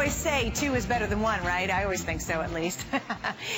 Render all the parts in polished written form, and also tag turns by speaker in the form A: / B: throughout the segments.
A: always say 2 is better than 1, right? I always think so, at least.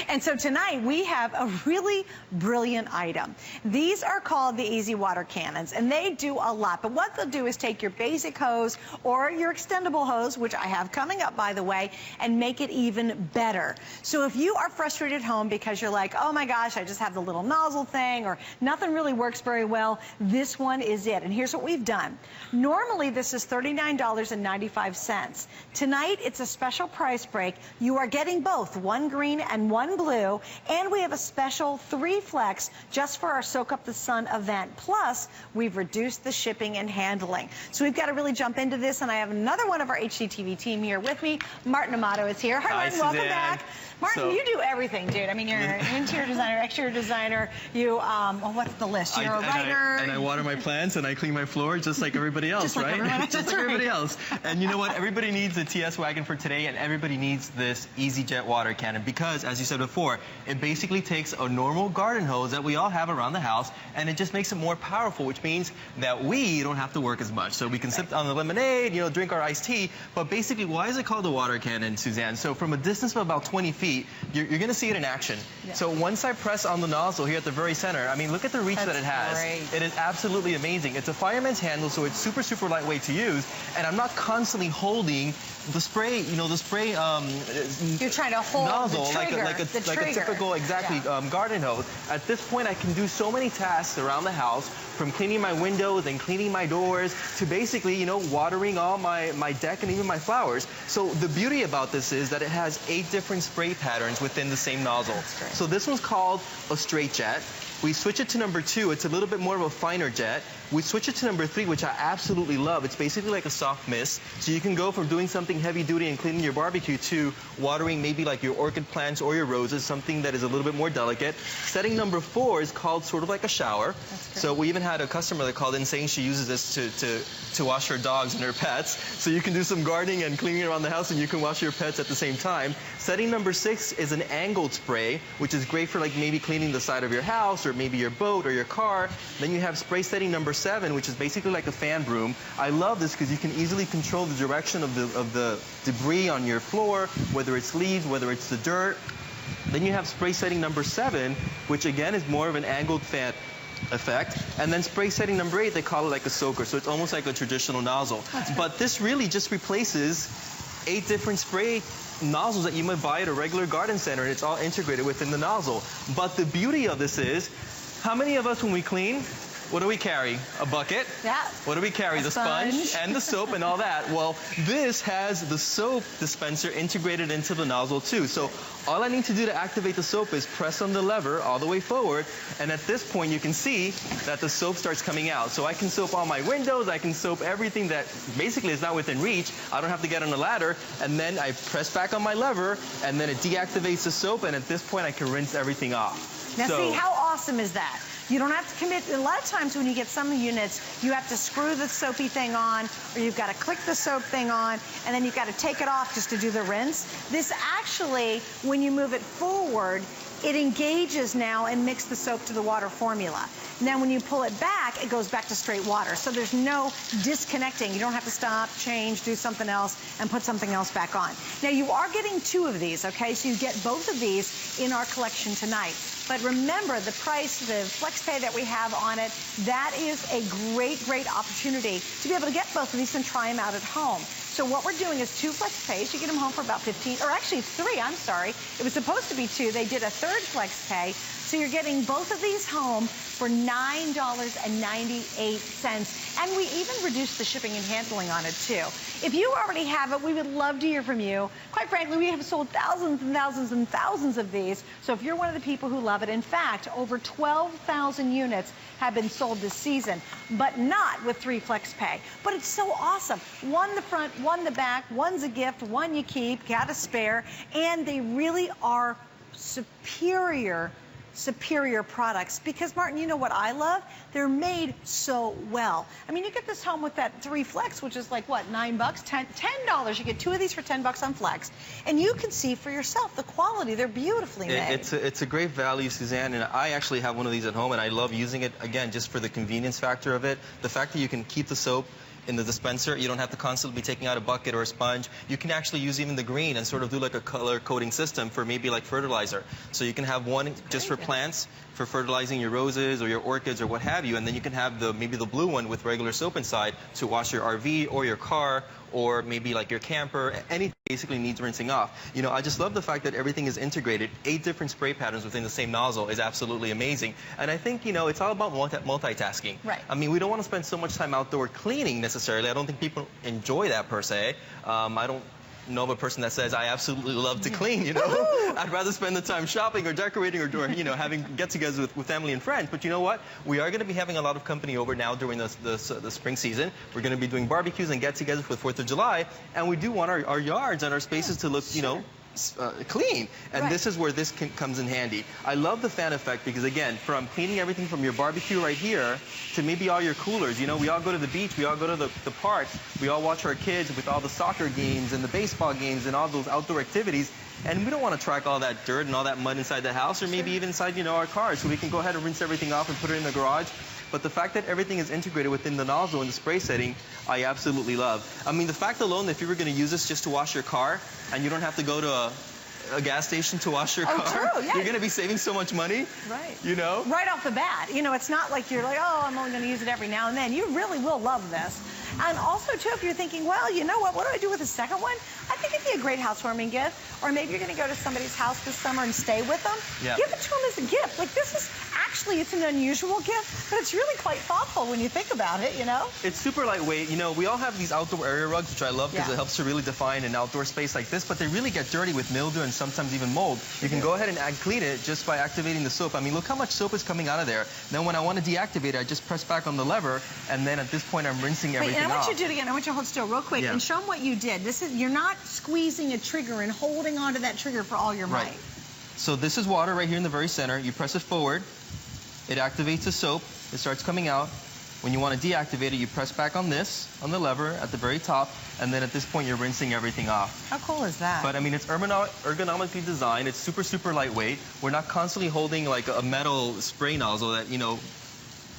A: And so tonight we have a really brilliant item. These are called the Easy Water Cannons, and they do a lot. But what they'll do is take your basic hose or your extendable hose, which I have coming up, by the way, and make it even better. So if you are frustrated at home because you're like, oh my gosh, I just have the little nozzle thing, or nothing really works very well, this one is it. And here's what we've done. Normally this is $39.95. Tonight it's a special price break. You are getting both, one green and one blue, and we have a special 3 flex just for our Soak Up the Sun event. Plus, we've reduced the shipping and handling. So we've got to really jump into this, and I have another one of our HGTV team here with me. Martin Amato is here. Hi, Martin, welcome back. Martin, you do everything, dude. I mean, you're an interior designer, exterior designer. You, well, what's the list? You're a writer.
B: And I water my plants and I clean my floor just like everybody else, right? Just like everybody else. And you know what? Everybody needs a TS wagon for today, and everybody needs this Easy Jet water cannon because, as you said before, it basically takes a normal garden hose that we all have around the house, and it just makes it more powerful, which means that we don't have to work as much. So we can sip on the lemonade, you know, drink our iced tea. But basically, why is it called a water cannon, Suzanne? So from a distance of about 20 feet, you're going to see it in action. Yeah. So once I press on the nozzle here at the very center, I mean, look at the reach that it has.
A: Great.
B: It is absolutely amazing. It's a fireman's handle, so it's super, super lightweight to use, and I'm not constantly holding the spray, you know, the spray
A: you're trying to hold
B: nozzle
A: the trigger,
B: like a typical, garden hose. At this point, I can do so many tasks around the house, from cleaning my windows and cleaning my doors to basically, you know, watering all my deck and even my flowers. So the beauty about this is that it has 8 different spray patterns within the same nozzle. So this one's called a straight jet. We switch it to number 2. It's a little bit more of a finer jet. We switch it to number 3, which I absolutely love. It's basically like a soft mist. So you can go from doing something heavy duty and cleaning your barbecue to watering maybe like your orchid plants or your roses, something that is a little bit more delicate. Setting number 4 is called sort of like a shower. So we even had a customer that called in saying she uses this to wash her dogs and her pets. So you can do some gardening and cleaning around the house, and you can wash your pets at the same time. Setting number 6 is an angled spray, which is great for like maybe cleaning the side of your house or maybe your boat or your car. Then you have spray setting number 7, which is basically like a fan broom. I love this because you can easily control the direction of the debris on your floor, whether it's leaves, whether it's the dirt. Then you have spray setting number 7, which again is more of an angled fan effect. And then spray setting number 8, they call it like a soaker. So it's almost like a traditional nozzle. But this really just replaces 8 different spray nozzles that you might buy at a regular garden center, and it's all integrated within the nozzle. But the beauty of this is, how many of us when we clean, what do we carry? A bucket?
A: Yeah.
B: What do we carry? The sponge and the soap and all that. Well, this has the soap dispenser integrated into the nozzle too. So all I need to do to activate the soap is press on the lever all the way forward, and at this point you can see that the soap starts coming out. So I can soap all my windows, I can soap everything that basically is not within reach. I don't have to get on a ladder, and then I press back on my lever, and then it deactivates the soap, and at this point I can rinse everything off.
A: Now see, how awesome is that? You don't have to commit. A lot of times when you get some units, you have to screw the soapy thing on, or you've got to click the soap thing on, and then you've got to take it off just to do the rinse. This actually, when you move it forward, it engages now and mixes the soap to the water formula. Now when you pull it back, it goes back to straight water. So there's no disconnecting. You don't have to stop, change, do something else, and put something else back on. Now you are getting 2 of these, okay? So you get both of these in our collection tonight. But remember, the price, the flex pay that we have on it, that is a great, great opportunity to be able to get both of these and try them out at home. So what we're doing is 2 flex pays. You get them home for about 15, or actually 3, I'm sorry. It was supposed to be 2. They did a 3rd flex pay. So you're getting both of these home for $9.98. And we even reduced the shipping and handling on it too. If you already have it, we would love to hear from you. Quite frankly, we have sold thousands and thousands and thousands of these. So if you're one of the people who love it, in fact, over 12,000 units have been sold this season, but not with 3 flex pay. But it's so awesome. 1 the front, 1 the back, 1's a gift, 1 you keep, got a spare, and they really are superior products, because Martin, you know what I love? They're made so well. I mean, you get this home with that 3 flex, which is like what, $9, $10. You get 2 of these for $10 on flex, and you can see for yourself the quality. They're beautifully made.
B: It's a great value, Suzanne, and I actually have one of these at home, and I love using it again just for the convenience factor of it. The fact that you can keep the soap in the dispenser. You don't have to constantly be taking out a bucket or a sponge. You can actually use even the green and sort of do like a color coding system for maybe like fertilizer. So you can have one just for plants, for fertilizing your roses or your orchids or what have you, and then you can have maybe the blue one with regular soap inside to wash your RV or your car or maybe like your camper. Anything basically needs rinsing off. You know, I just love the fact that everything is integrated. 8 different spray patterns within the same nozzle is absolutely amazing. And I think, you know, it's all about multitasking.
A: Right.
B: I mean, we don't want to spend so much time outdoor cleaning necessarily. I don't think people enjoy that per se. I don't know of a person that says, I absolutely love to clean, you know. I'd rather spend the time shopping or decorating or you know, having get-togethers with family and friends. But you know what? We are going to be having a lot of company over now during the spring season. We're going to be doing barbecues and get-togethers for the 4th of July. And we do want our yards and our spaces to look, you know, clean, and this is where this comes in handy. I love the fan effect because, again, from cleaning everything from your barbecue right here to maybe all your coolers. You know, we all go to the beach, we all go to the park, we all watch our kids with all the soccer games and the baseball games and all those outdoor activities, and we don't want to track all that dirt and all that mud inside the house or maybe even inside, you know, our cars. So we can go ahead and rinse everything off and put it in the garage. But the fact that everything is integrated within the nozzle and the spray setting, I absolutely love. I mean, the fact alone that if you were going to use this just to wash your car and you don't have to go to a gas station to wash your car,
A: true, yeah.
B: You're going to be saving so much money.
A: Right.
B: You know?
A: Right off the bat. You know, it's not like you're like, oh, I'm only going to use it every now and then. You really will love this. And also, too, if you're thinking, well, you know what do I do with the second one? I think it'd be a great housewarming gift. Or maybe you're going to go to somebody's house this summer and stay with them.
B: Yeah.
A: Give it to them as a gift. Like, this is actually, it's an unusual gift, but it's really quite thoughtful when you think about it, you know? It's
B: super lightweight. You know, we all have these outdoor area rugs, which I love because it helps to really define an outdoor space like this, but they really get dirty with mildew and sometimes even mold. You can go ahead and clean it just by activating the soap. I mean, look how much soap is coming out of there. Then when I want to deactivate it, I just press back on the lever, and then at this point, I'm rinsing everything off.
A: I want you to do it again. I want you to hold still real quick and show them what you did. This is, you're not squeezing a trigger and holding onto that trigger for all your might.
B: So this is water right here in the very center. You press it forward. It activates the soap. It starts coming out. When you want to deactivate it, you press back on this, on the lever at the very top, and then at this point, you're rinsing everything off.
A: How cool is that?
B: But I mean, it's ergonomically designed. It's super, super lightweight. We're not constantly holding like a metal spray nozzle that, you know,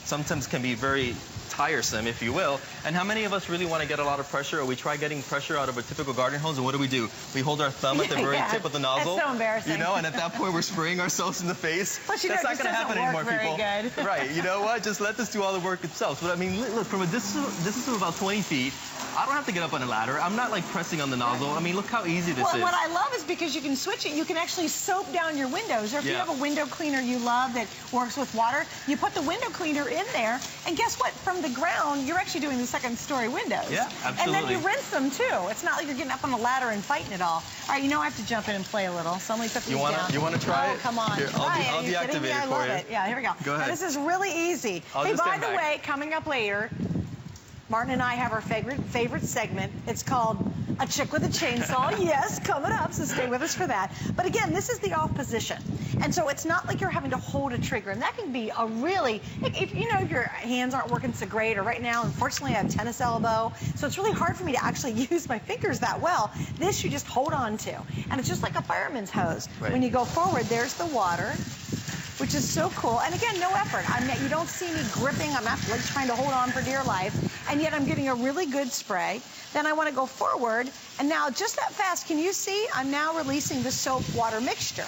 B: sometimes can be very tiresome, if you will. And how many of us really want to get a lot of pressure, or we try getting pressure out of a typical garden hose, and what do? We hold our thumb at the very tip of the nozzle.
A: That's so embarrassing.
B: You know, and at that point, we're spraying ourselves in the face.
A: Plus,
B: that's not going to happen anymore, people.
A: Good.
B: Right, you know what? Just let this do all the work itself. But I mean, look, from a distance of about 20 feet, I don't have to get up on a ladder. I'm not like pressing on the nozzle. I mean, look how easy this is.
A: Well, what I love is because you can switch it. You can actually soap down your windows. Or if you have a window cleaner you love that works with water, you put the window cleaner in there, and guess what? From the ground, you're actually doing the second-story windows.
B: Yeah, absolutely.
A: And then you rinse them, too. It's not like you're getting up on a ladder and fighting it all. All right, you know I have to jump in and play a little, so let me put these down.
B: You want to try it?
A: Oh, come on.
B: Here, I'll deactivate it for you.
A: I love it. Yeah, here we go.
B: Go ahead.
A: Now, this is really easy. Hey, by the way, coming up later, Martin and I have our favorite segment. It's called A Chick with a Chainsaw. Yes, coming up, so stay with us for that. But again, this is the off position. And so it's not like you're having to hold a trigger. And that can be a really, if your hands aren't working so great, or right now, unfortunately, I have tennis elbow, so it's really hard for me to actually use my fingers that well. This you just hold on to. And it's just like a fireman's hose.
B: Right.
A: When you go forward, there's the water, which is so cool. And again, no effort. You don't see me gripping. I'm not like trying to hold on for dear life. And yet I'm getting a really good spray. Then I want to go forward. And now just that fast, can you see? I'm now releasing the soap water mixture.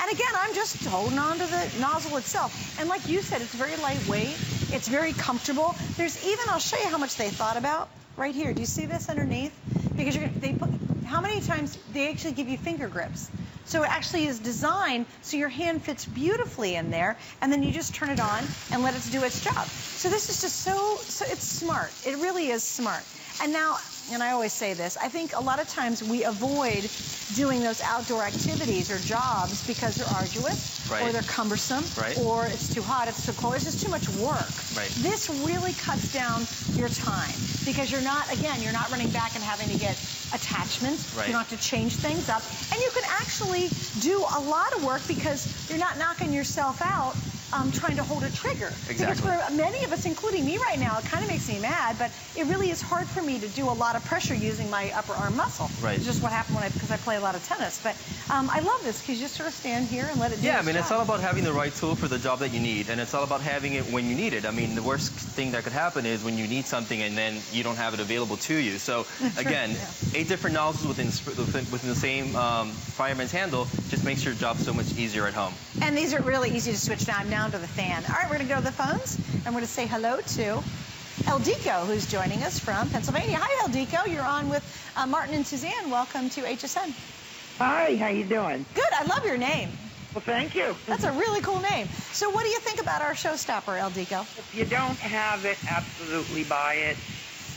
A: And again, I'm just holding on to the nozzle itself. And like you said, it's very lightweight. It's very comfortable. There's even, I'll show you how much they thought about right here. Do you see this underneath? Because they put, how many times they actually give you finger grips. So it actually is designed so your hand fits beautifully in there, and then you just turn it on and let it do its job. So this is just so it's smart. It really is smart. And now, and I always say this, I think a lot of times we avoid doing those outdoor activities or jobs because they're arduous, or they're cumbersome, or it's too hot, it's too cold, it's just too much work. This really cuts down your time because you're not running back and having to get attachments. You don't have to change things up. And you can actually do a lot of work because you're not knocking yourself out trying to hold a trigger.
B: Exactly.
A: Because for many of us, including me right now, it kind of makes me mad, but it really is hard for me to do a lot of pressure using my upper arm muscle.
B: Right.
A: It's just what happened because I play a lot of tennis. But I love this because you just sort of stand here and let it do its job.
B: It's all about having the right tool for the job that you need, and it's all about having it when you need it. I mean, the worst thing that could happen is when you need something and then you don't have it available to you. So again, 8 different nozzles within the same fireman's handle just makes your job so much easier at home.
A: And these are really easy to switch down to the fan. All right, we're going to go to the phones, and we're going to say hello to Eldiko, who's joining us from Pennsylvania. Hi, Eldiko. You're on with Martin and Suzanne. Welcome to HSN.
C: Hi, how you doing?
A: Good. I love your name.
C: Well, thank you.
A: That's a really cool name. So what do you think about our showstopper, Eldiko?
C: If you don't have it, absolutely buy it.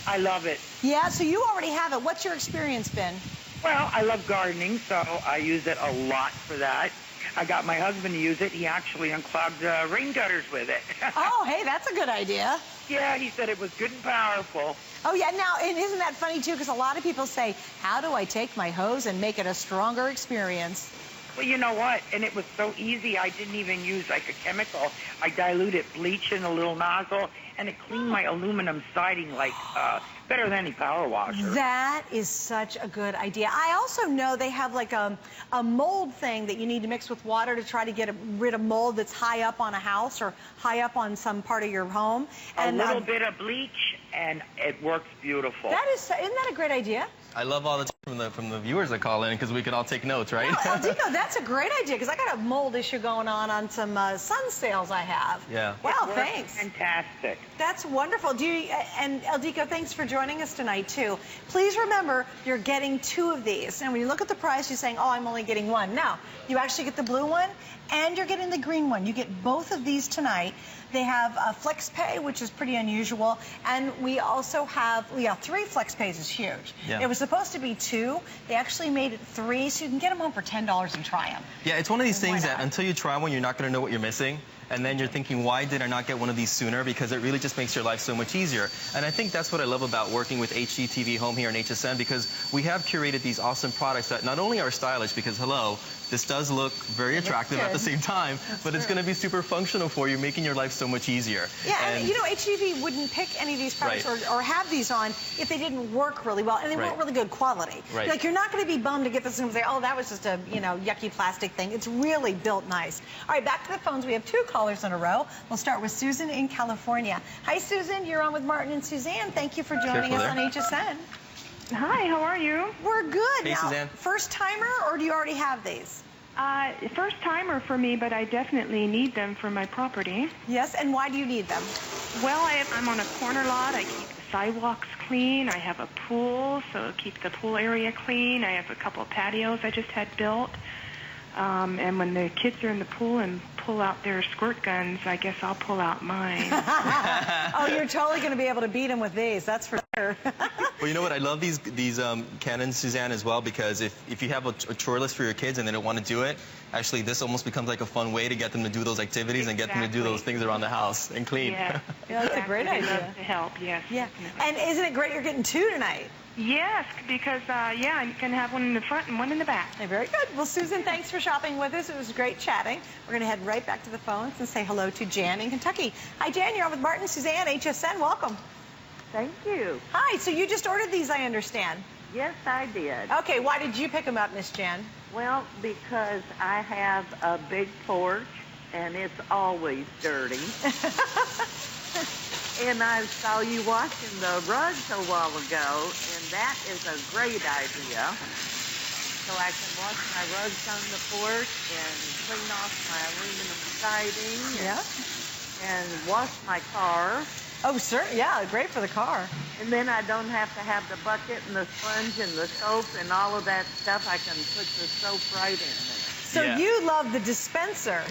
C: I love it.
A: Yeah, so you already have it. What's your experience been?
C: Well, I love gardening, so I use it a lot for that. I got my husband to use it. He actually unclogged rain gutters with it.
A: Oh, hey, that's a good idea.
C: Yeah, he said it was good and powerful.
A: Oh, yeah. Now, and isn't that funny, too? Because a lot of people say, how do I take my hose and make it a stronger experience?
C: Well, you know what? And it was so easy. I didn't even use like a chemical. I diluted bleach in a little nozzle, and it cleaned my aluminum siding like better than any power washer.
A: That is such a good idea. I also know they have like a mold thing that you need to mix with water to try to get rid of mold that's high up on a house or high up on some part of your home. And
C: a little bit of bleach, and it works beautiful.
A: Isn't that a great idea?
B: I love all the from the viewers that call in because we can all take notes, right?
A: No, Eldiko, that's a great idea because I got a mold issue going on some sun sails I have.
B: Yeah.
A: Wow, thanks.
C: Fantastic.
A: That's wonderful. And Eldiko, thanks for joining us tonight, too. Please remember, you're getting 2 of these. And when you look at the price, you're saying, oh, I'm only getting 1. No, you actually get the blue one, and you're getting the green one. You get both of these tonight. They have Flex Pay, which is pretty unusual. And we also have, 3 Flex Pays is huge.
B: Yeah.
A: It was supposed to be 2. They actually made it 3, so you can get them home for $10 and try them.
B: Yeah, it's one of these things that until you try one, you're not going to know what you're missing. And then you're thinking, why did I not get one of these sooner? Because it really just makes your life so much easier. And I think that's what I love about working with HGTV Home here in HSN, because we have curated these awesome products that not only are stylish, because hello, this does look very attractive at the same time, but it's going to be super functional for you, making your life so much easier.
A: Yeah, and you know, HGTV wouldn't pick any of these products or have these on if they didn't work really well, and they weren't really good quality. Like, you're not going to be bummed to get this and say, oh, that was just a, yucky plastic thing. It's really built nice. All right, back to the phones. We have 2 callers in a row. We'll start with Susan in California. Hi, Susan. You're on with Martin and Suzanne. Thank you for joining us on HSN.
D: Hi, how are you?
A: We're good.
B: Hey,
A: now,
B: Suzanne.
A: First timer, or do you already have these?
D: First timer for me, but I definitely need them for my property.
A: Yes, and why do you need them?
D: Well, I'm on a corner lot. I keep the sidewalks clean. I have a pool, so keep the pool area clean. I have a couple of patios I just had built. And when the kids are in the pool and pull out their squirt guns, I guess I'll pull out mine.
A: Oh, you're totally going to be able to beat them with these, that's for sure.
B: Well, you know what? I love these cannons, Suzanne, as well, because if you have a chore list for your kids and they don't want to do it, actually this almost becomes like a fun way to get them to do those activities and get them to do those things around the house and clean.
D: Yeah,
A: that's a great idea.
D: Love to help, yes.
A: Yeah, and isn't it great you're getting 2 tonight?
D: Yes, because, yeah, you can have one in the front and one in the back.
A: Hey, very good. Well, Susan, thanks for shopping with us. It was great chatting. We're going to head right back to the phones and say hello to Jan in Kentucky. Hi, Jan. You're on with Martin, Suzanne, HSN. Welcome.
E: Thank you.
A: Hi. So you just ordered these, I understand.
E: Yes, I did.
A: Okay. Why did you pick them up, Miss Jan?
E: Well, because I have a big porch, and it's always dirty. And I saw you washing the rugs a while ago, and that is a great idea. So I can wash my rugs on the porch and clean off my aluminum siding and wash my car.
A: Oh, sure. Yeah, great for the car.
E: And then I don't have to have the bucket and the sponge and the soap and all of that stuff. I can put the soap right in there.
A: So you love the dispenser.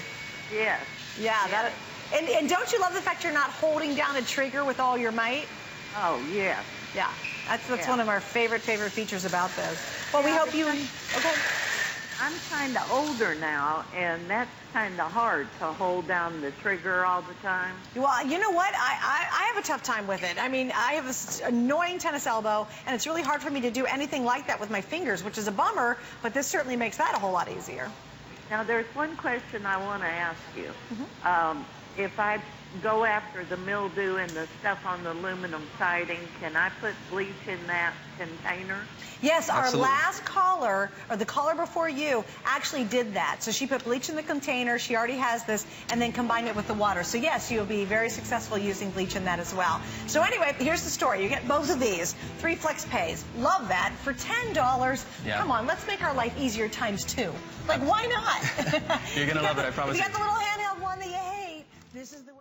E: Yes.
A: Yeah,
E: yes.
A: And don't you love the fact you're not holding down a trigger with all your might?
E: Oh, yes.
A: Yeah, that's one of our favorite features about this. Well, we hope you... Okay.
E: I'm kind of older now, and that's kind of hard to hold down the trigger all the time.
A: Well, you know what? I have a tough time with it. I mean, I have this annoying tennis elbow, and it's really hard for me to do anything like that with my fingers, which is a bummer, but this certainly makes that a whole lot easier.
E: Now, there's one question I want to ask you.
A: Mm-hmm.
E: If I go after the mildew and the stuff on the aluminum siding, can I put bleach in that container?
A: Yes,
B: Absolutely.
A: Our last caller, or the caller before you, actually did that. So she put bleach in the container, she already has this, and then combined it with the water. So yes, you'll be very successful using bleach in that as well. So anyway, here's the story. You get both of these. 3 flex pays. Love that. For $10,
B: Yeah.
A: Come on, let's make our life easier times 2. Like, why not?
B: You're going to love it, I promise
A: You
B: you.
A: got the little handheld one that you hate. This is the way.